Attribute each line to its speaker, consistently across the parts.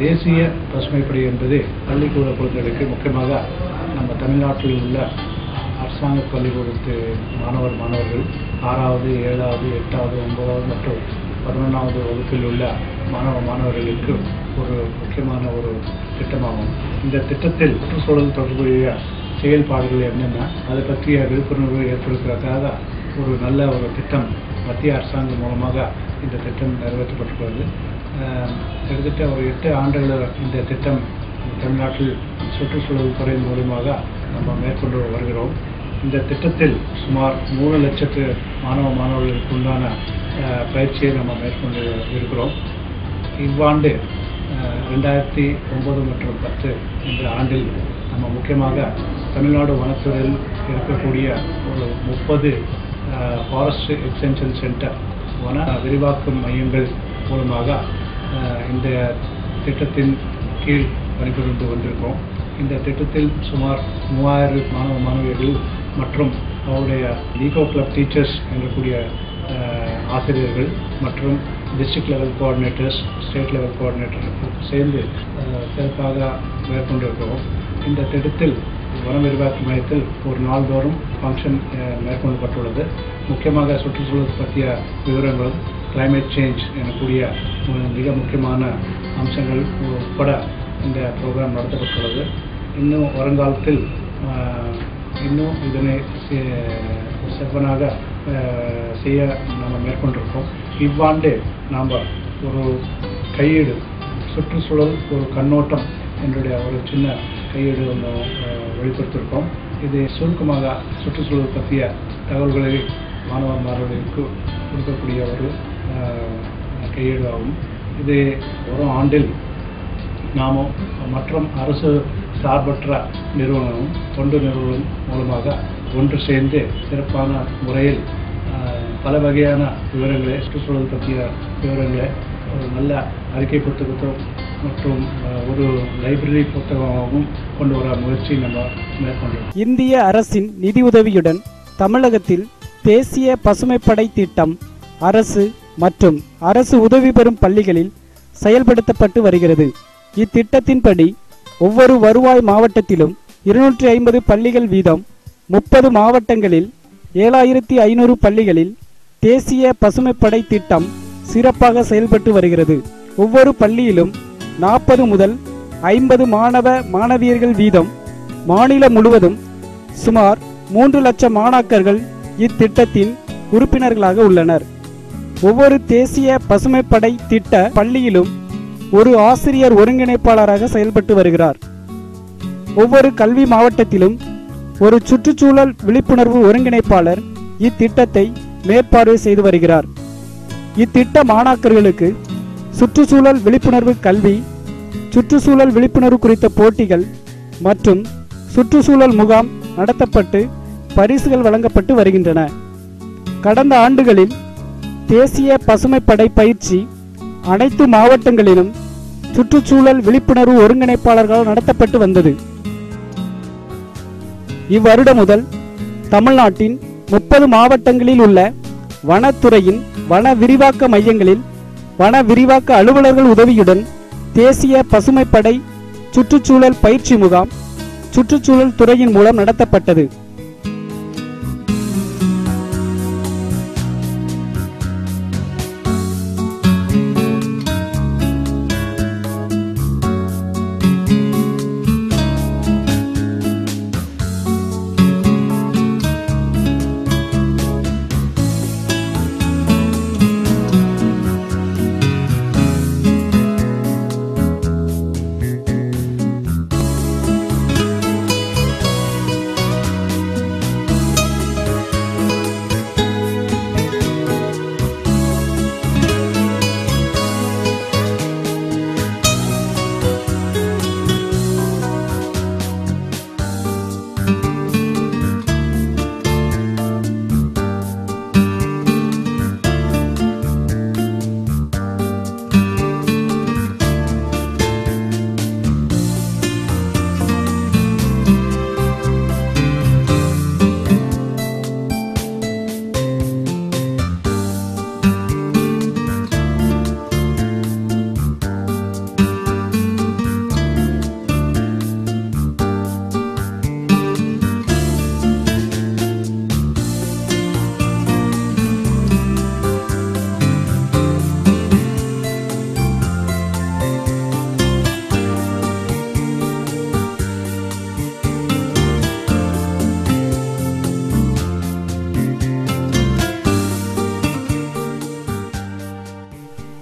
Speaker 1: தேசிய பசுமைப்படை என்பது பள்ளிக்கூட குழந்தைகளுக்கு முக்கியமாக நம்ம தமிழ்நாட்டில் உள்ள அரசாங்க பள்ளிக்கூடத்து மாணவர்கள் 6வது 7வது 8வது 9வது மற்றும் 11வது வகுப்பில் உள்ள மாணவர்களுக்கு ஒரு முக்கியமான ஒரு திட்டமாகும். இந்த திட்டத்தில் சுற்றுச்சூழல் தொடர்புடைய செயல்பாடுகள் என்னென்ன அதை பற்றிய விழிப்புணர்வு ஏற்படுத்துவதற்காக ஒரு நல்ல ஒரு திட்டம் மத்திய அரசாங்கம் மூலமாக இந்த திட்டம் நிறைவேற்றப்பட்டுள்ளது. கிட்டத்தட்ட ஒரு 8 ஆண்டுகள் இந்த திட்டம் தமிழ்நாட்டில் சுற்றுச்சூழல் துறை மூலமாக நம்ம மேற்கொண்டு வருகிறோம். இந்த திட்டத்தில் சுமார் 3 லட்சத்து மாணவர்களுக்கு உண்டான பயிற்சியை நம்ம மேற்கொண்டு இருக்கிறோம். இவ்வாண்டு 2009 மற்றும் 10 என்ற ஆண்டில் நம்ம முக்கியமாக தமிழ்நாடு வனத்துறையில் இருக்கக்கூடிய ஒரு 30 ஃபாரஸ்ட் எக்ஸ்டென்ஷன் சென்டர் வன விரிவாக்கும் மையங்கள் மூலமாக இந்த திட்டத்தின் கீழ் பணிபுரிந்து வந்திருக்கோம். இந்த திட்டத்தில் சுமார் 3000 மாணவியர்கள் மற்றும் அவருடைய ஈகோ கிளப் டீச்சர்ஸ் என்கூடிய ஆசிரியர்கள் மற்றும் district level coordinators, state level coordinator சேர்ந்து சிறப்பாக மேற்கொண்டிருக்கிறோம். இந்த திட்டத்தில் வன விரிவாக்க மையத்தில் ஒரு நாள்தோறும் ஃபங்க்ஷன் மேற்கொள்ளப்பட்டுள்ளது. முக்கியமாக சுற்றுச்சூழல் பற்றிய விவரங்கள், கிளைமேட் சேஞ்ச் எனக்கூடிய மிக முக்கியமான அம்சங்கள் உட்பட இந்த ப்ரோக்ராம் நடத்தப்பட்டுள்ளது. இன்னும் வருங்காலத்தில் இன்னும் இதனை சிறப்பாக செய்ய நாம் மேற்கொண்டிருக்கோம். இவ்வாண்டு நாம் ஒரு கையேடு சுற்றுச்சூழல் ஒரு கண்ணோட்டம் என்னுடைய ஒரு சின்ன கையேடு ஒன்று வெளிப்படுத்தியிருக்கோம். இது சுருக்கமாக சுற்றுச்சூழல் பற்றிய தகவல்களை மாணவர்களுக்கு கொடுக்கக்கூடிய ஒரு கையேடு ஆகும். இது ஒரு ஆண்டில் நாமும் மற்றும் அரசு சார்பற்ற நிறுவனமும் தொண்டு நிறுவனம் மூலமாக ஒன்று சேர்ந்து சிறப்பான முறையில் பல வகையான விவரங்களை, சுற்றுச்சூழல் பற்றிய விவரங்களை ஒரு நல்ல அறிக்கை புத்தகத்தும் மற்றும் ஒரு லைப்ரரி புத்தகமாகவும் கொண்டு வர முயற்சி நம்ம மேற்கொண்டோம்.
Speaker 2: இந்திய அரசின் நிதியுதவியுடன் தமிழகத்தில் தேசிய பசுமைப்படை திட்டம் அரசு மற்றும் அரசு உதவி பெறும் பள்ளிகளில் செயல்படுத்தப்பட்டு வருகிறது. இத்திட்டத்தின்படி ஒவ்வொரு வருவாய் மாவட்டத்திலும் 250 பள்ளிகள் வீதம் 30 மாவட்டங்களில் 7500 பள்ளிகளில் தேசிய பசுமைப்படை திட்டம் சிறப்பாக செயல்பட்டு வருகிறது. ஒவ்வொரு பள்ளியிலும் 40 முதல் 50 மாணவியர்கள் வீதம் மாநிலம் முழுவதும் சுமார் 3 லட்சம் மாணாக்கர்கள் இத்திட்டத்தின் உறுப்பினர்களாக உள்ளனர். ஒவ்வொரு தேசிய பசுமைப்படை திட்ட பள்ளியிலும் ஒரு ஆசிரியர் ஒருங்கிணைப்பாளராக செயல்பட்டு வருகிறார். ஒவ்வொரு கல்வி மாவட்டத்திலும் ஒரு சுற்றுச்சூழல் விழிப்புணர்வு ஒருங்கிணைப்பாளர் இத்திட்டத்தை மேற்பார்வை செய்து வருகிறார். இத்திட்ட மாணாக்கர்களுக்கு சுற்றுச்சூழல் விழிப்புணர்வு கல்வி, சுற்றுச்சூழல் விழிப்புணர்வு குறித்த போட்டிகள் மற்றும் சுற்றுச்சூழல் முகாம் நடத்தப்பட்டு பரிசுகள் வழங்கப்பட்டு வருகின்றன. கடந்த ஆண்டுகளில் தேசிய பசுமைப்படை பயிற்சி அனைத்து மாவட்டங்களிலும் சுற்றுச்சூழல் விழிப்புணர்வு ஒருங்கிணைப்பாளர்களால் நடத்தப்பட்டு வந்தது. இவ்வருடம் முதல் தமிழ்நாட்டின் 30 மாவட்டங்களில் உள்ள வனத்துறையின் வன விரிவாக்க மையங்களில் வன விரிவாக்க அலுவலர்கள் உதவியுடன் தேசிய பசுமைப்படை சுற்றுச்சூழல் பயிற்சி முகாம் சுற்றுச்சூழல் துறையின் மூலம் நடத்தப்பட்டது.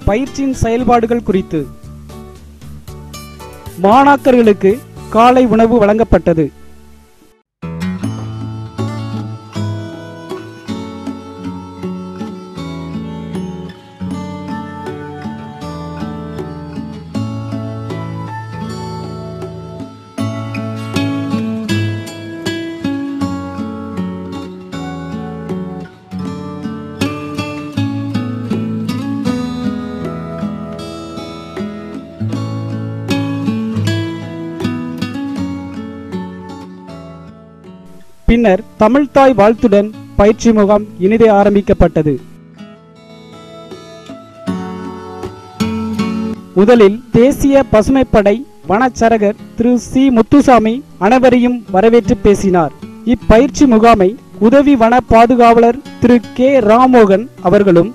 Speaker 2: பயிற்சியின் செயல்பாடுகள் குறித்து. மாணாக்கர்களுக்கு காலை உணவு வழங்கப்பட்டது. பின்னர் தமிழ்தாய் வாழ்த்துடன் பயிற்சி முகாம் இனிதே ஆரம்பிக்கப்பட்டது. முதலில் தேசிய பசுமைப்படை வனச்சரகர் திரு சி முத்துசாமி அனைவரையும் வரவேற்று பேசினார். இப்பயிற்சி முகாமை உதவி வன பாதுகாவலர் திரு கே ராமோகன் அவர்களும்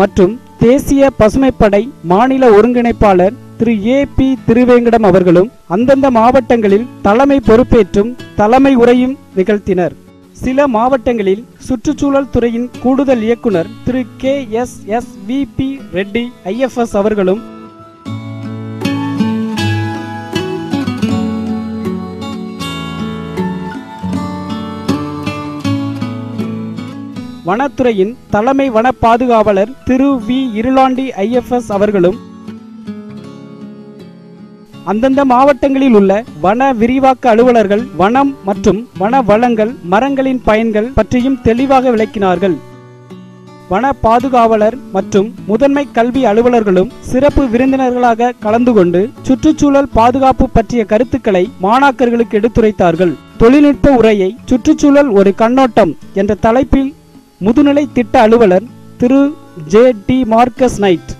Speaker 2: மற்றும் தேசிய பசுமைப்படை மாநில ஒருங்கிணைப்பாளர் திரு ஏ பி திருவேங்கடம் அவர்களும் அந்தந்த மாவட்டங்களில் தலைமை பொறுப்பேற்றும் தலைமை உரையும் நிகழ்த்தினர். சில மாவட்டங்களில் சுற்றுச்சூழல் துறையின் கூடுதல் இயக்குனர் திரு KSSVP ரெட்டி IFS அவர்களும் வனத்துறையின் தலைமை வன பாதுகாவலர் திரு வி இருளாண்டி IFS அவர்களும் அந்தந்த மாவட்டங்களில் உள்ள வன விரிவாக்க அலுவலர்கள் வனம் மற்றும் வன வளங்கள் மரங்களின் பயன்கள் பற்றியும் தெளிவாக விளக்கினார்கள். வன பாதுகாவலர் மற்றும் முதன்மை கல்வி அலுவலர்களும் சிறப்பு விருந்தினர்களாக கலந்து கொண்டு சுற்றுச்சூழல் பாதுகாப்பு பற்றிய கருத்துக்களை மாணாக்கர்களுக்கு எடுத்துரைத்தார்கள். தொழில்நுட்ப உரையை சுற்றுச்சூழல் ஒரு கண்ணோட்டம் என்ற தலைப்பில் முதுநிலை திட்ட அலுவலர் திரு JD மார்க்கஸ் நைட்,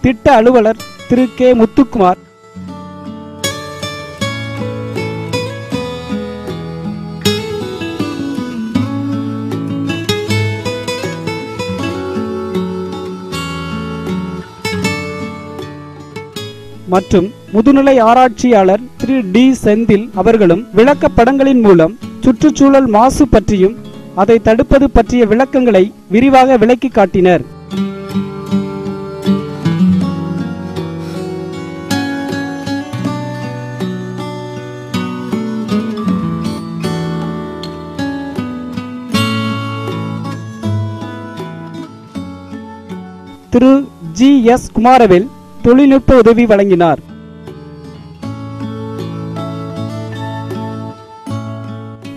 Speaker 2: திட்ட அலுவலர் திரு கே முத்துக்குமார், மற்றும் முதுநிலை ஆராய்ச்சியாளர் திரு டி செந்தில் அவர்களும் விளக்கப்படங்களின் மூலம் சுற்றுச்சூழல் மாசு பற்றியும் அதை தடுப்பது பற்றிய விளக்கங்களை விரிவாக விளக்கி காட்டினர். திரு GS குமாரவேல் தொழில்நுட்ப உதவி வழங்கினார்.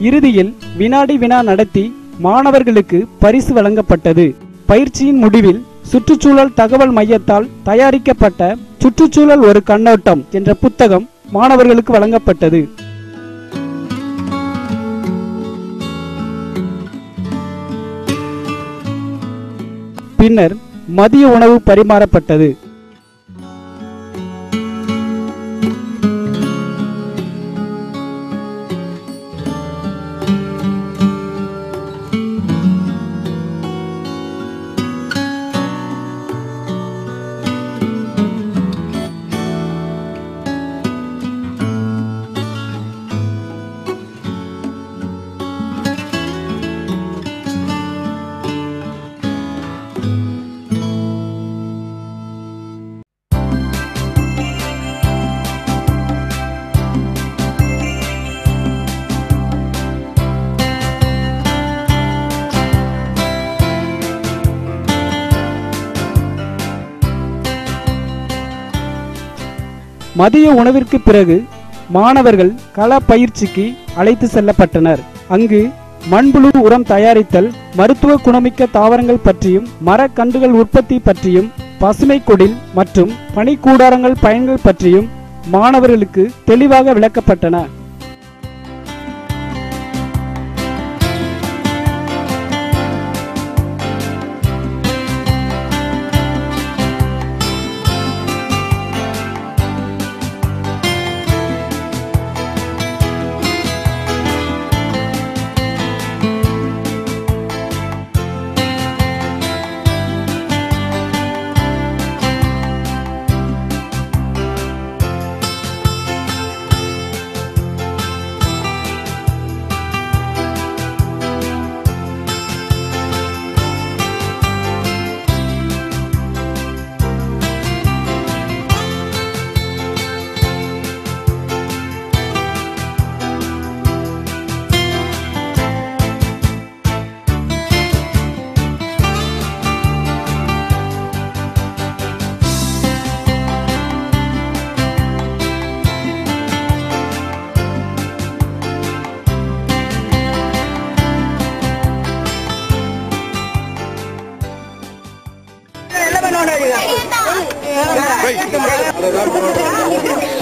Speaker 2: இறுதியில் வினாடி வினா நடத்தி மாணவர்களுக்கு பரிசு வழங்கப்பட்டது. பயிற்சியின் முடிவில் சுற்றுச்சூழல் தகவல் மையத்தால் தயாரிக்கப்பட்ட சுற்றுச்சூழல் ஒரு கண்ணோட்டம் என்ற புத்தகம் மாணவர்களுக்கு வழங்கப்பட்டது. பின்னர் மதிய உணவு பரிமாறப்பட்டது. மதிய உணவிற்கு பிறகு மாணவர்கள் கள பயிற்சிக்கு அழைத்து செல்லப்பட்டனர். அங்கு மண்புழு உரம் தயாரித்தல், மருத்துவ குணமிக்க தாவரங்கள் பற்றியும் மரக்கன்றுகள் உற்பத்தி பற்றியும் பசுமை குடில் மற்றும் பனிக்கூடாரங்கள் பயன்கள் பற்றியும் மாணவர்களுக்கு தெளிவாக விளக்கப்பட்டன.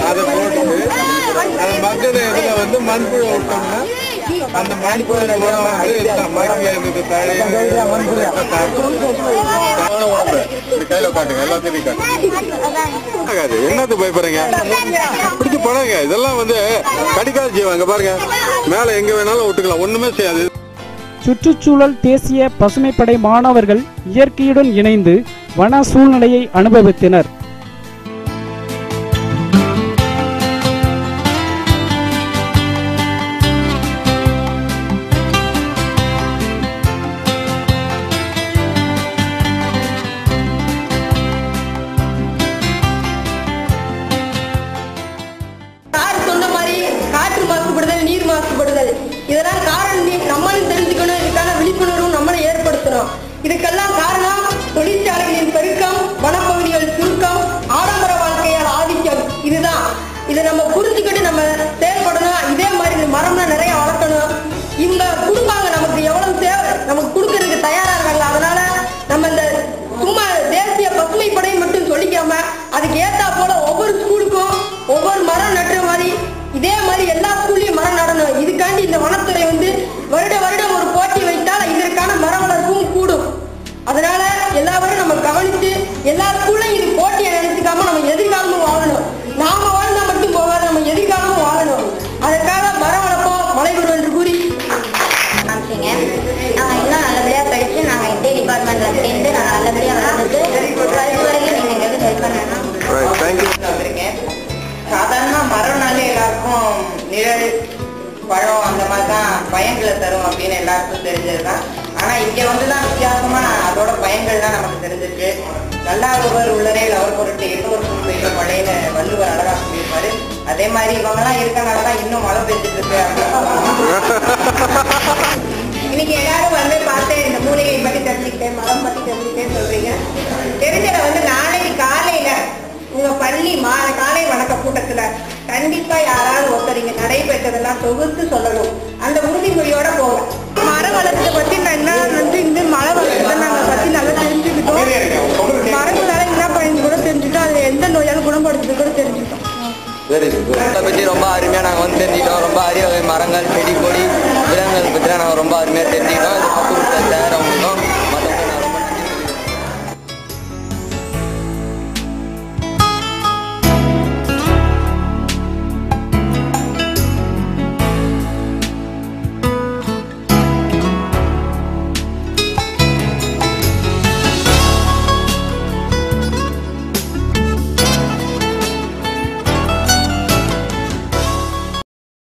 Speaker 3: அதை போட்டு அந்த மக்குற இதுல வந்து மண்புழு விட்டோம்னா அந்த மண்புழு வந்து கையில காட்டுங்க எல்லாத்தையும் காட்டுங்க. என்னது பயப்படுறீங்க? பிடிச்சி பழங்க. இதெல்லாம் வந்து கடிக்காத ஜீவங்க பாருங்க. மேல எங்க வேணாலும் விட்டுக்கலாம், ஒண்ணுமே செய்யாது.
Speaker 2: சுற்றுச்சூழல் தேசிய பசுமைப்படை மாணவர்கள் இயற்கையுடன் இணைந்து வன சூழ்நிலையை அனுபவித்தனர்.
Speaker 4: காற்று மாசுபடுதல், நீர் மாசுபடுதல், இதெல்லாம் காரணம் நம்மளும் தெரிஞ்சுக்கணும். இதுக்கான விழிப்புணர்வும் நம்மளும் ஏற்படுத்தணும். இதுக்கெல்லாம் காரணம் தொழிற்சாலைகளின் பெருக்கம், வனப்பகுதிகள் சுருக்கம், ஆடம்பர வாழ்க்கையால் ஆதிக்கம். இதுதான். இதை நம்ம புரிஞ்சுக்கிட்டு நம்ம செயல்படணும். இதே மாதிரி மரம்லாம் நிறைய வளர்க்கணும். இவங்க கொடுப்பாங்க, நமக்கு எவ்வளவு தேவை நமக்கு கொடுக்கறதுக்கு தயாரா இருக்காங்க. அதனால நம்ம இந்த சும்மா தேசிய பசுமை படை மட்டும் சொல்லிக்காம அதுக்கு ஏத்தா போல ஒவ்வொரு ஸ்கூலுக்கும் ஒவ்வொரு மரம் நட்டுற மாதிரி இதே மாதிரி எல்லா ஸ்கூல்லையும் மரம் நடணும். இதுக்காண்டி இந்த வனத்துறை வந்து வருடம் ஒரு போட்டி வைத்தால் இதற்கான மர வளர்ப்பும் கூடும். அதனால எல்லாரும் நம்ம கவனித்து எல்லா ஸ்கூல்லையும் இது போட்டியை நினைச்சுக்காம நம்ம எதிர்காலமும் வாழணும். நாம வாழ்ந்தா மட்டும் போகாது, நம்ம எதிர்காலமும் வாழணும். அதற்காக மர வளர்ப்போம், மழை வரும் என்று கூறி
Speaker 5: நாங்கள் இன்னும் நல்லபடியாக படித்து நாங்கள் இந்திய டிபார்ட்மெண்ட்டில் சேர்ந்து நாங்கள் நல்லபடியாக வளர்ந்துட்டு 12th வரைக்கும் நீங்கள் எங்களுக்கு ஹெல்ப் பண்ணணும்.
Speaker 6: சாதாரண மரம்னாலே எல்லாருக்கும் நிழல், பழம் அந்த மாதிரி தான் பயன்களை தரும் அப்படின்னு எல்லாருக்கும் தெரிஞ்சதுதான். ஆனால் இங்கே வந்து தான் வித்தியாசமாக அதோட பயன்கள்லாம் நமக்கு தெரிஞ்சிருக்கு. நல்லாதவர் உள்ளரே அவர் பொருட்டு எல்லோரும் பெரிய மழையில வள்ளுவர் அழகா சொல்லியிருப்பாரு. அதே மாதிரி இவங்கெல்லாம் இருக்கனால தான் இன்னும் மழை பெஞ்சிட்டு இருக்கு அப்படின்னு. இன்னைக்கு எல்லாரும் வந்து பார்த்து இந்த மூலிகை பற்றி தெரிஞ்சுக்கிட்டேன், மரம் பற்றி தெரிஞ்சுக்கிட்டேன்னு சொல்றீங்க. தெரிஞ்சதை வந்து நாளைக்கு காலையில உங்க பள்ளி காலை வணக்க கூட்டத்துல கண்டிப்பா யாராவது ஒருத்தர் நடைபெற்றதெல்லாம் தொகுத்து சொல்லணும். அந்த உறுதிமொழியோட போங்க. மர வளர்ச்சியை பத்தி என்ன வந்து இந்த மழை வளர்ச்சியை நாங்க பத்தி நல்லா தெரிஞ்சுக்கிட்டோம். மரங்களால என்ன பயன் கூட தெரிஞ்சுட்டோம். அது எந்த நோயாலும் குணப்படுத்துறது கூட தெரிஞ்சுக்கிட்டோம்.
Speaker 7: அதை பற்றி ரொம்ப அருமையாக நாங்கள் வந்து தெரிஞ்சுக்கிட்டோம். ரொம்ப அரிய வகை மரங்கள், செடி, கொடி, விலங்குகள் பற்றி நாங்கள் ரொம்ப அருமையாக தெரிஞ்சுக்கிட்டோம். இது பக்கம் சேரவங்களும்